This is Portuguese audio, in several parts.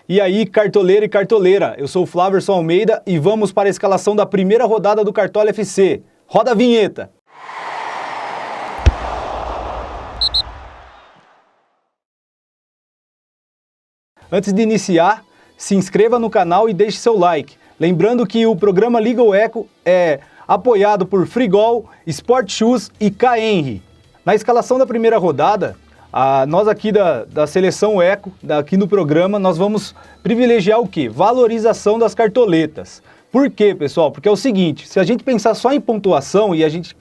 E aí, cartoleiro e cartoleira, eu sou o Flaverson Almeida e vamos para a escalação da primeira rodada do Cartola FC. Roda a vinheta! Antes de iniciar, se inscreva no canal e deixe seu like. Lembrando que o programa Liga o Eco é apoiado por Frigol, Sport Shoes e K-Henry. Na escalação da primeira rodada, nós aqui da Seleção Eco, aqui no programa, nós vamos privilegiar o quê? Valorização das cartoletas. Por quê, pessoal? Porque é o seguinte, se a gente pensar só em pontuação e a gente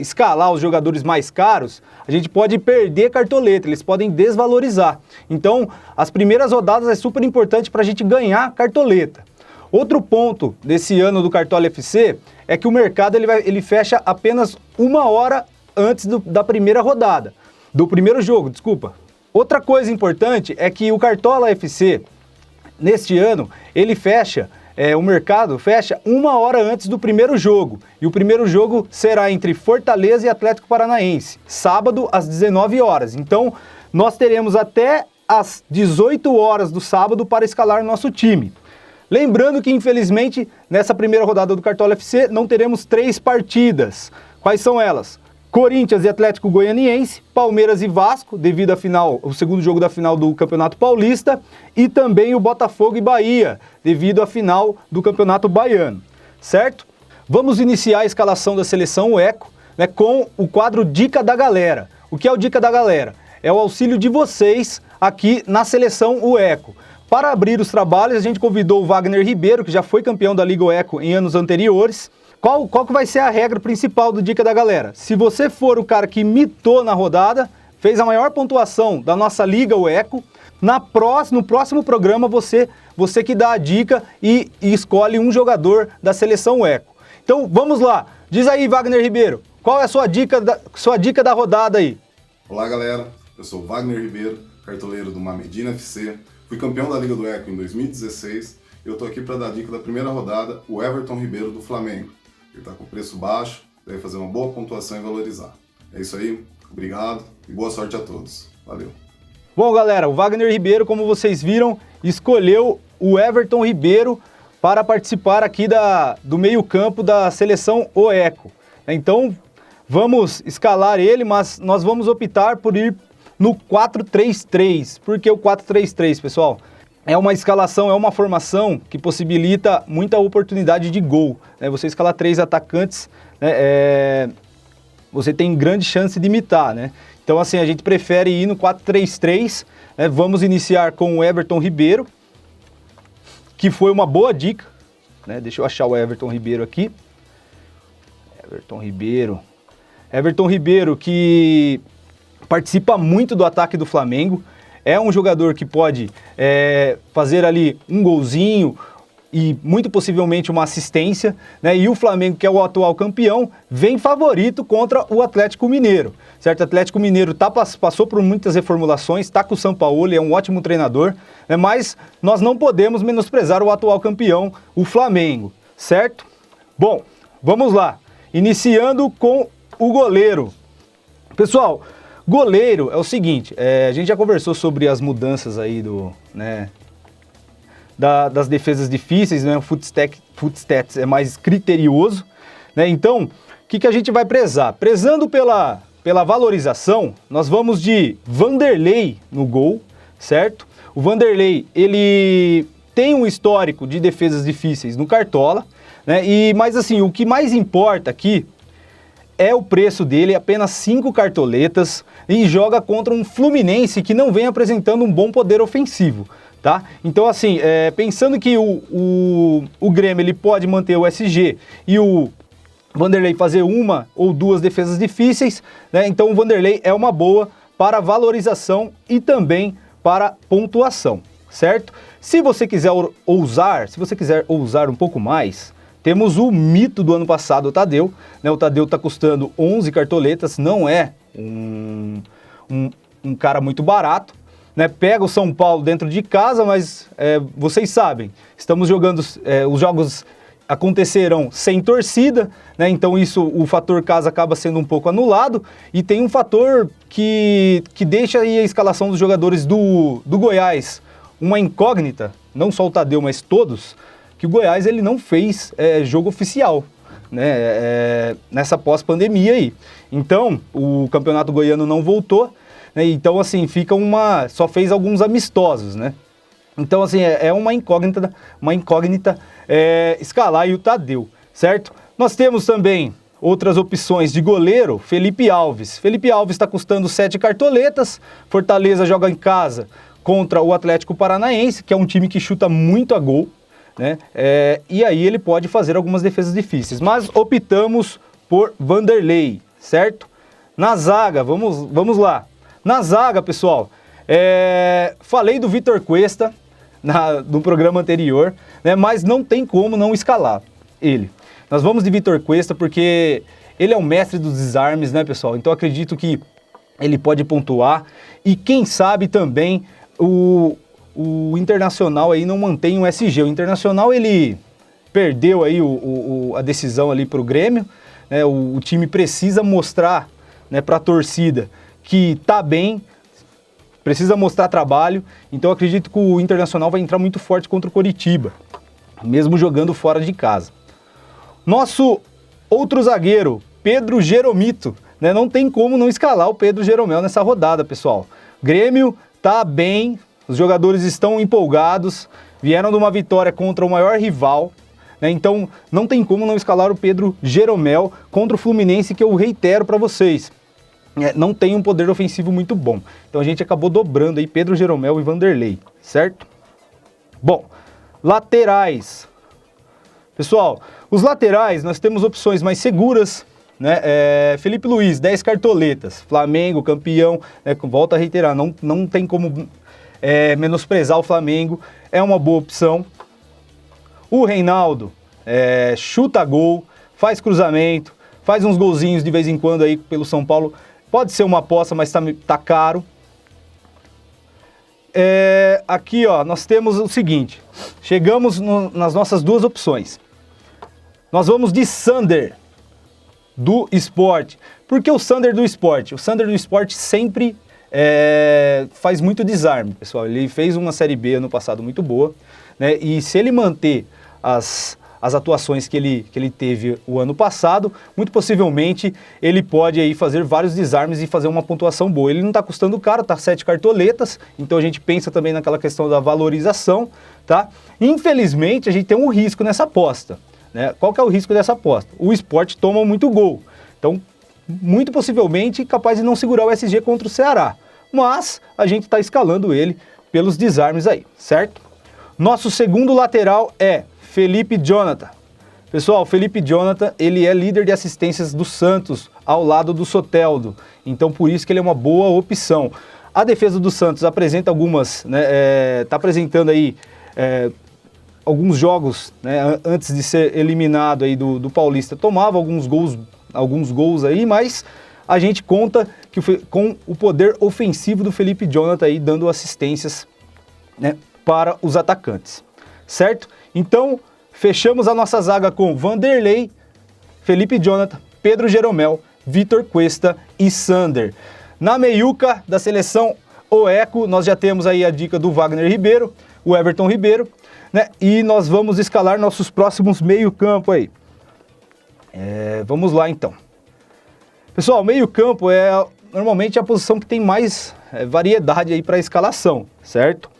escalar os jogadores mais caros, a gente pode perder cartoleta, eles podem desvalorizar. Então, as primeiras rodadas é super importante para a gente ganhar cartoleta. Outro ponto desse ano do Cartola FC é que o mercado ele fecha apenas 1 hora antes da primeira rodada. Do primeiro jogo, desculpa. Outra coisa importante é que o Cartola FC, neste ano, ele fecha, o mercado fecha 1 hora antes do primeiro jogo. E o primeiro jogo será entre Fortaleza e Atlético Paranaense, sábado às 19 horas. Então, nós teremos até às 18 horas do sábado para escalar nosso time. Lembrando que, infelizmente, nessa primeira rodada do Cartola FC, não teremos 3 partidas. Quais são elas? Corinthians e Atlético Goianiense, Palmeiras e Vasco, devido à final, o segundo jogo da final do Campeonato Paulista, e também o Botafogo e Bahia, devido à final do Campeonato Baiano, certo? Vamos iniciar a escalação da Seleção Eco, né, com o quadro Dica da Galera. O que é o Dica da Galera? É o auxílio de vocês aqui na Seleção Eco. Para abrir os trabalhos, a gente convidou o Wagner Ribeiro, que já foi campeão da Liga Eco em anos anteriores. Qual que vai ser a regra principal do Dica da Galera? Se você for o cara que mitou na rodada, fez a maior pontuação da nossa Liga Eco, no próximo programa você que dá a dica e escolhe um jogador da Seleção Eco. Então vamos lá, diz aí Wagner Ribeiro, qual é a sua dica da rodada aí? Olá galera, eu sou o Wagner Ribeiro, cartoleiro do Mamedina FC, fui campeão da Liga do Eco em 2016 e eu tô aqui para dar a dica da primeira rodada, o Everton Ribeiro do Flamengo. Ele está com preço baixo, deve fazer uma boa pontuação e valorizar. É isso aí, obrigado e boa sorte a todos. Valeu! Bom galera, o Wagner Ribeiro, como vocês viram, escolheu o Everton Ribeiro para participar aqui do meio campo da Seleção Eco. Então vamos escalar ele, mas nós vamos optar por ir no 4-3-3. Por que o 4-3-3, pessoal? É uma escalação, é uma formação que possibilita muita oportunidade de gol. Né? Você escalar 3 atacantes, né? Você tem grande chance de imitar. Né? Então, assim, a gente prefere ir no 4-3-3. Né? Vamos iniciar com o Everton Ribeiro, que foi uma boa dica. Né? Deixa eu achar o Everton Ribeiro aqui. Everton Ribeiro que participa muito do ataque do Flamengo. É um jogador que pode fazer ali um golzinho e muito possivelmente uma assistência, né? E o Flamengo, que é o atual campeão, vem favorito contra o Atlético Mineiro, certo? O Atlético Mineiro passou por muitas reformulações, está com o Sampaoli, é um ótimo treinador, né? Mas nós não podemos menosprezar o atual campeão, o Flamengo, certo? Bom, vamos lá, iniciando com o goleiro. Pessoal, goleiro é o seguinte, a gente já conversou sobre as mudanças aí das defesas difíceis, né? O Footstats é mais criterioso, né? Então, o que a gente vai prezar? Prezando pela valorização, nós vamos de Vanderlei no gol, certo? O Vanderlei, ele tem um histórico de defesas difíceis no Cartola, né? Mas assim, o que mais importa aqui é o preço dele, apenas 5 cartoletas, e joga contra um Fluminense que não vem apresentando um bom poder ofensivo, tá? Então, assim, pensando que o Grêmio ele pode manter o SG e o Vanderlei fazer 1 ou 2 defesas difíceis, né? Então o Vanderlei é uma boa para valorização e também para pontuação, certo? Se você quiser ousar um pouco mais, temos o mito do ano passado, o Tadeu, né? O Tadeu está custando 11 cartoletas, não é um cara muito barato, né? Pega o São Paulo dentro de casa, mas vocês sabem, estamos jogando, os jogos acontecerão sem torcida, né? Então o fator casa acaba sendo um pouco anulado, e tem um fator que deixa aí a escalação dos jogadores do Goiás uma incógnita, não só o Tadeu, mas todos, que o Goiás ele não fez jogo oficial, né, nessa pós-pandemia aí. Então, o campeonato goiano não voltou, né, então assim, só fez alguns amistosos, né. Então assim, é uma incógnita escalar aí o Tadeu, certo? Nós temos também outras opções de goleiro, Felipe Alves. Felipe Alves está custando 7 cartoletas, Fortaleza joga em casa contra o Atlético Paranaense, que é um time que chuta muito a gol, né? E aí ele pode fazer algumas defesas difíceis, mas optamos por Vanderlei, certo? Na zaga, vamos lá. Na zaga, pessoal, falei do Vitor Cuesta no programa anterior, né? Mas não tem como não escalar ele. Nós vamos de Vitor Cuesta porque ele é o mestre dos desarmes, né, pessoal? Então acredito que ele pode pontuar e quem sabe também o Internacional aí não mantém o SG. O Internacional ele perdeu aí a decisão ali para o Grêmio, né? O time precisa mostrar, né, para a torcida que tá bem, precisa mostrar trabalho. Então acredito que o Internacional vai entrar muito forte contra o Coritiba, mesmo jogando fora de casa. Nosso outro zagueiro, Pedro Jeromito, né? Não tem como não escalar o Pedro Jeromel nessa rodada, pessoal. Grêmio tá bem, os jogadores estão empolgados, vieram de uma vitória contra o maior rival, né? Então não tem como não escalar o Pedro Jeromel contra o Fluminense, que eu reitero para vocês, não tem um poder ofensivo muito bom. Então a gente acabou dobrando aí Pedro Jeromel e Vanderlei, certo? Bom, laterais. Pessoal, os laterais nós temos opções mais seguras, né? Felipe Luiz, 10 cartoletas, Flamengo, campeão, né? Volto a reiterar, não tem como menosprezar o Flamengo, é uma boa opção. O Reinaldo, chuta gol, faz cruzamento, faz uns golzinhos de vez em quando aí pelo São Paulo, pode ser uma aposta, mas tá caro. Aqui, ó, nós temos o seguinte, chegamos nas nossas duas opções. Nós vamos de Sander, do Sport. Por que o Sander do Sport? O Sander do Sport sempre faz muito desarme, pessoal. Ele fez uma Série B ano passado muito boa, né? E se ele manter as atuações que ele teve o ano passado, muito possivelmente ele pode aí fazer vários desarmes e fazer uma pontuação boa. Ele não está custando caro, tá 7 cartoletas, então a gente pensa também naquela questão da valorização, tá? Infelizmente a gente tem um risco nessa aposta, né? Qual que é o risco dessa aposta? O Sport toma muito gol, então muito possivelmente capaz de não segurar o SG contra o Ceará, mas a gente está escalando ele pelos desarmes aí, certo? Nosso segundo lateral é Felipe Jonathan. Pessoal, Felipe Jonathan, ele é líder de assistências do Santos, ao lado do Soteldo. Então, por isso que ele é uma boa opção. A defesa do Santos apresenta algumas, né, tá apresentando aí alguns jogos, né, antes de ser eliminado aí do Paulista. Tomava alguns gols aí, mas a gente conta com o poder ofensivo do Felipe Jonathan aí, dando assistências, né, para os atacantes, certo? Então, fechamos a nossa zaga com Vanderlei, Felipe Jonathan, Pedro Jeromel, Vitor Cuesta e Sander. Na meiuca da seleção Oeco, nós já temos aí a dica do Wagner Ribeiro, o Everton Ribeiro, né? E nós vamos escalar nossos próximos meio-campo aí. Vamos lá, então. Pessoal, meio-campo normalmente a posição que tem mais variedade aí para escalação, certo?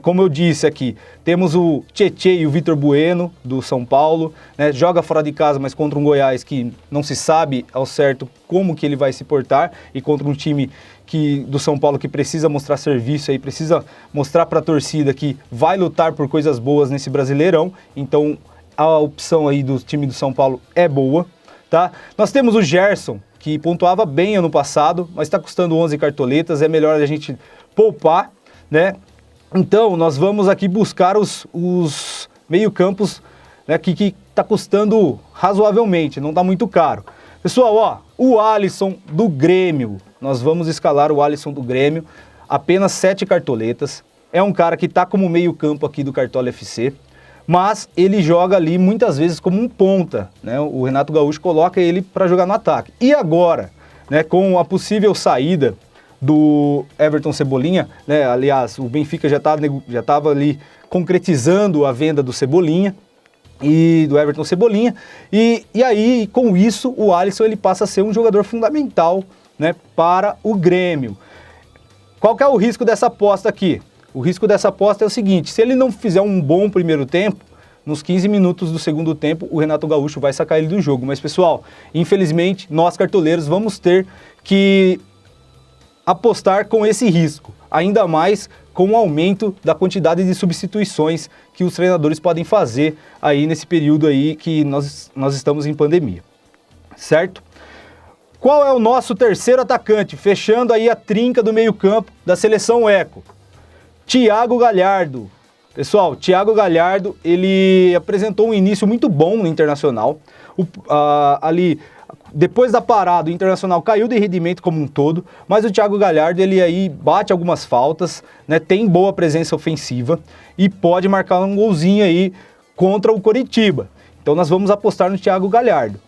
Como eu disse aqui, temos o Tietê e o Vitor Bueno, do São Paulo, né? Joga fora de casa, mas contra um Goiás que não se sabe ao certo como que ele vai se portar, e contra um time do São Paulo que precisa mostrar serviço aí, precisa mostrar para a torcida que vai lutar por coisas boas nesse Brasileirão. Então a opção aí do time do São Paulo é boa, tá? Nós temos o Gerson, que pontuava bem ano passado, mas está custando 11 cartoletas, é melhor a gente poupar, né? Então, nós vamos aqui buscar os meio-campos, né, que está custando razoavelmente, não está muito caro. Pessoal, ó, o Alisson do Grêmio, nós vamos escalar o Alisson do Grêmio, apenas 7 cartoletas. É um cara que está como meio-campo aqui do Cartola FC, mas ele joga ali muitas vezes como um ponta, né? O Renato Gaúcho coloca ele para jogar no ataque. E agora, né, com a possível saída do Everton Cebolinha, né? Aliás, o Benfica já estava ali concretizando a venda do Cebolinha e do Everton Cebolinha, e aí com isso o Alisson ele passa a ser um jogador fundamental, né, para o Grêmio. Qual que é o risco dessa aposta aqui? O risco dessa aposta é o seguinte: se ele não fizer um bom primeiro tempo, nos 15 minutos do segundo tempo, o Renato Gaúcho vai sacar ele do jogo. Mas, pessoal, infelizmente, nós cartoleiros vamos ter que apostar com esse risco, ainda mais com o aumento da quantidade de substituições que os treinadores podem fazer aí nesse período aí que nós estamos em pandemia, certo? Qual é o nosso terceiro atacante, fechando aí a trinca do meio-campo da seleção Eco? Thiago Galhardo. Pessoal, Thiago Galhardo, ele apresentou um início muito bom no Internacional. Ali, depois da parada, o Internacional caiu de rendimento como um todo, mas o Thiago Galhardo, ele aí bate algumas faltas, né, tem boa presença ofensiva e pode marcar um golzinho aí contra o Coritiba. Então nós vamos apostar no Thiago Galhardo.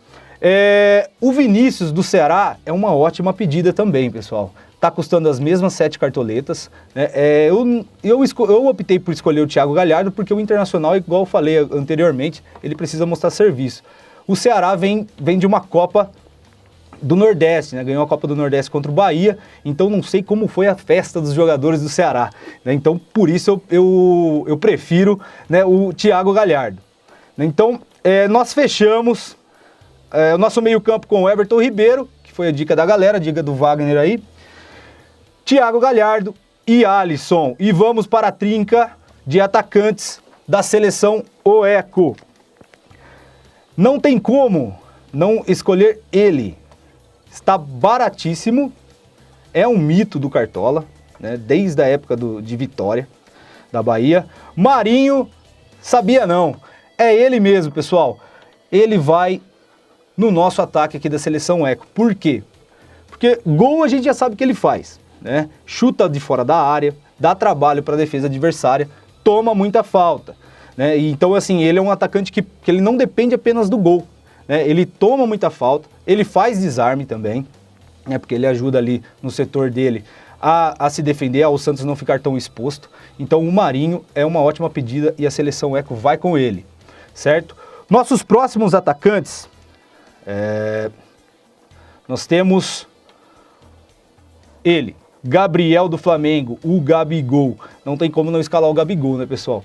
O Vinícius do Ceará é uma ótima pedida também, pessoal. Está custando as mesmas 7 cartoletas, né? Eu optei por escolher o Thiago Galhardo porque o Internacional, igual eu falei anteriormente, ele precisa mostrar serviço. O Ceará vem de uma Copa do Nordeste, né? Ganhou a Copa do Nordeste contra o Bahia, então não sei como foi a festa dos jogadores do Ceará, né? Então por isso eu prefiro, né, o Thiago Galhardo. Então nós fechamos o nosso meio-campo com o Everton Ribeiro, que foi a dica da galera, a dica do Wagner aí, Thiago Galhardo e Alisson. E vamos para a trinca de atacantes da seleção Oeco. Não tem como não escolher ele. Está baratíssimo, é um mito do Cartola, né, desde a época de Vitória, da Bahia. Marinho, sabia não, é ele mesmo, pessoal. Ele vai no nosso ataque aqui da seleção Eco. Por quê? Porque gol a gente já sabe que ele faz, né? Chuta de fora da área, dá trabalho para a defesa adversária, toma muita falta, né? E então, assim, ele é um atacante que ele não depende apenas do gol, né? Ele toma muita falta, ele faz desarme também, né? Porque ele ajuda ali no setor dele a se defender, ao Santos não ficar tão exposto. Então o Marinho é uma ótima pedida e a seleção Eco vai com ele, certo? Nossos próximos atacantes, nós temos ele, Gabriel do Flamengo, o Gabigol. Não tem como não escalar o Gabigol, né, pessoal?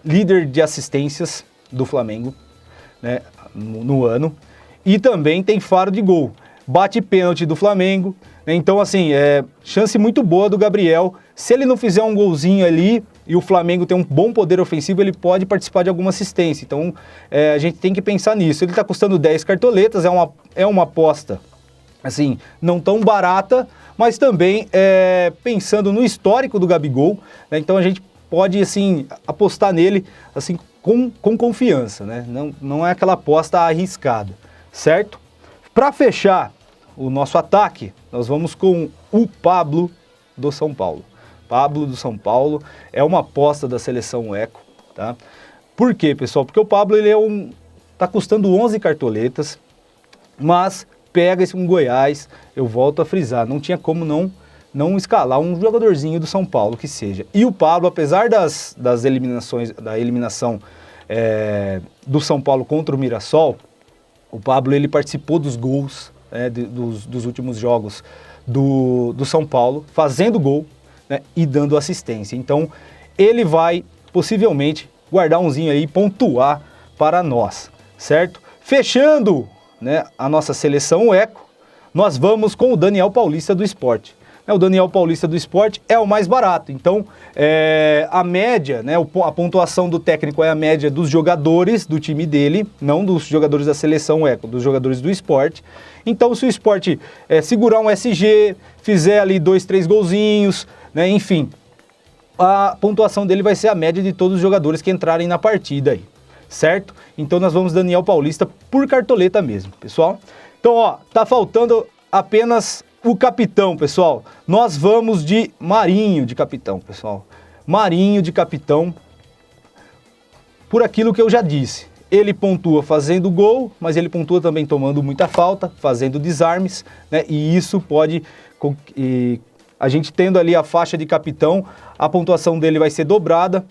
Líder de assistências do Flamengo, né, no ano. E também tem faro de gol. Bate pênalti do Flamengo. Né? Então, assim, chance muito boa do Gabriel. Se ele não fizer um golzinho ali e o Flamengo tem um bom poder ofensivo, ele pode participar de alguma assistência. Então, a gente tem que pensar nisso. Ele está custando 10 cartoletas, é uma aposta, assim, não tão barata, mas também pensando no histórico do Gabigol, né? Então a gente pode, assim, apostar nele, assim, com confiança, né? Não é aquela aposta arriscada, certo? Para fechar o nosso ataque, nós vamos com o Pablo do São Paulo. Pablo do São Paulo é uma aposta da seleção Eco, tá? Por quê, pessoal? Porque o Pablo, ele tá custando 11 cartoletas, mas pega esse um Goiás, eu volto a frisar, não tinha como não escalar um jogadorzinho do São Paulo que seja. E o Pablo, apesar da eliminação do São Paulo contra o Mirassol, o Pablo, ele participou dos gols, dos últimos jogos do São Paulo, fazendo gol, né, e dando assistência. Então, ele vai possivelmente guardar umzinho aí e pontuar para nós, certo? Fechando, né, a nossa seleção Eco, nós vamos com o Daniel Paulista do Sport. O Daniel Paulista do Sport é o mais barato, então a média, né, a pontuação do técnico é a média dos jogadores do time dele, não dos jogadores da seleção Eco, dos jogadores do Sport. Então, se o Sport segurar um SG, fizer ali 2, 3 golzinhos, né, enfim, a pontuação dele vai ser a média de todos os jogadores que entrarem na partida aí, certo? Então nós vamos Daniel Paulista por cartoleta mesmo, pessoal. Então, ó, tá faltando apenas o capitão, pessoal. Nós vamos de Marinho de capitão, pessoal. Marinho de capitão, por aquilo que eu já disse. Ele pontua fazendo gol, mas ele pontua também tomando muita falta, fazendo desarmes, né? E isso pode e a gente tendo ali a faixa de capitão, a pontuação dele vai ser dobrada.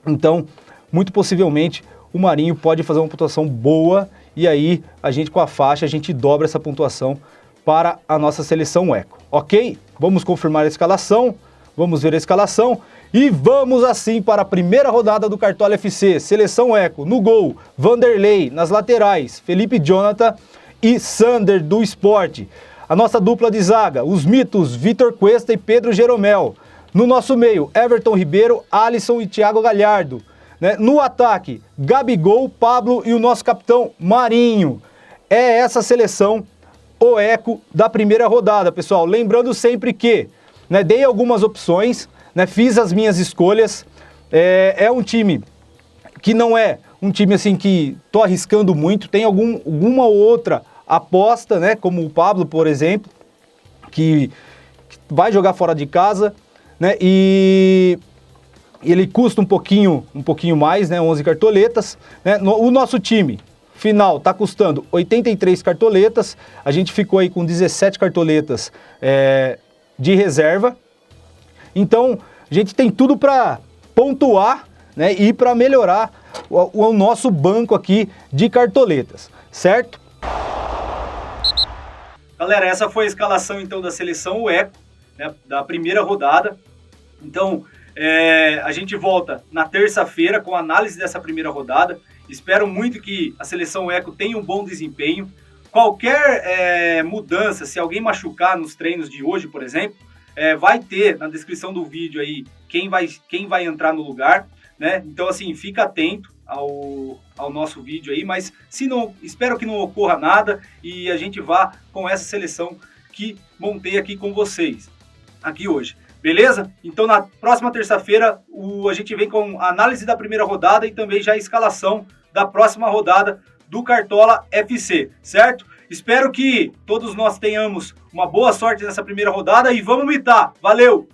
Então, muito possivelmente, o Marinho pode fazer uma pontuação boa e aí a gente com a faixa, a gente dobra essa pontuação para a nossa seleção Eco, ok? Vamos confirmar a escalação, vamos ver a escalação e vamos assim para a primeira rodada do Cartola FC. Seleção Eco, no gol, Vanderlei, nas laterais, Felipe Jonathan e Sander do Sport. A nossa dupla de zaga, os mitos, Vitor Cuesta e Pedro Jeromel. No nosso meio, Everton Ribeiro, Alisson e Thiago Galhardo. Né? No ataque, Gabigol, Pablo e o nosso capitão Marinho. É essa seleção, o Eco, da primeira rodada, pessoal. Lembrando sempre que, né, dei algumas opções, né, fiz as minhas escolhas. É um time que não é um time assim que tô arriscando muito, tem alguma outra aposta, né, como o Pablo, por exemplo, que vai jogar fora de casa, né, e ele custa um pouquinho mais, né, 11 cartoletas, né, o nosso time final tá custando 83 cartoletas, a gente ficou aí com 17 cartoletas de reserva, então a gente tem tudo para pontuar, né, e para melhorar o nosso banco aqui de cartoletas, certo? Galera, essa foi a escalação então da seleção Eco, né, da primeira rodada. Então, a gente volta na terça-feira com a análise dessa primeira rodada. Espero muito que a seleção Eco tenha um bom desempenho. Qualquer mudança, se alguém machucar nos treinos de hoje, por exemplo, vai ter na descrição do vídeo aí quem vai entrar no lugar, né? Então, assim, fica atento ao nosso vídeo aí, mas se não, espero que não ocorra nada e a gente vá com essa seleção que montei aqui com vocês, aqui hoje. Beleza? Então na próxima terça-feira a gente vem com a análise da primeira rodada e também já a escalação da próxima rodada do Cartola FC, certo? Espero que todos nós tenhamos uma boa sorte nessa primeira rodada e vamos mitar. Valeu!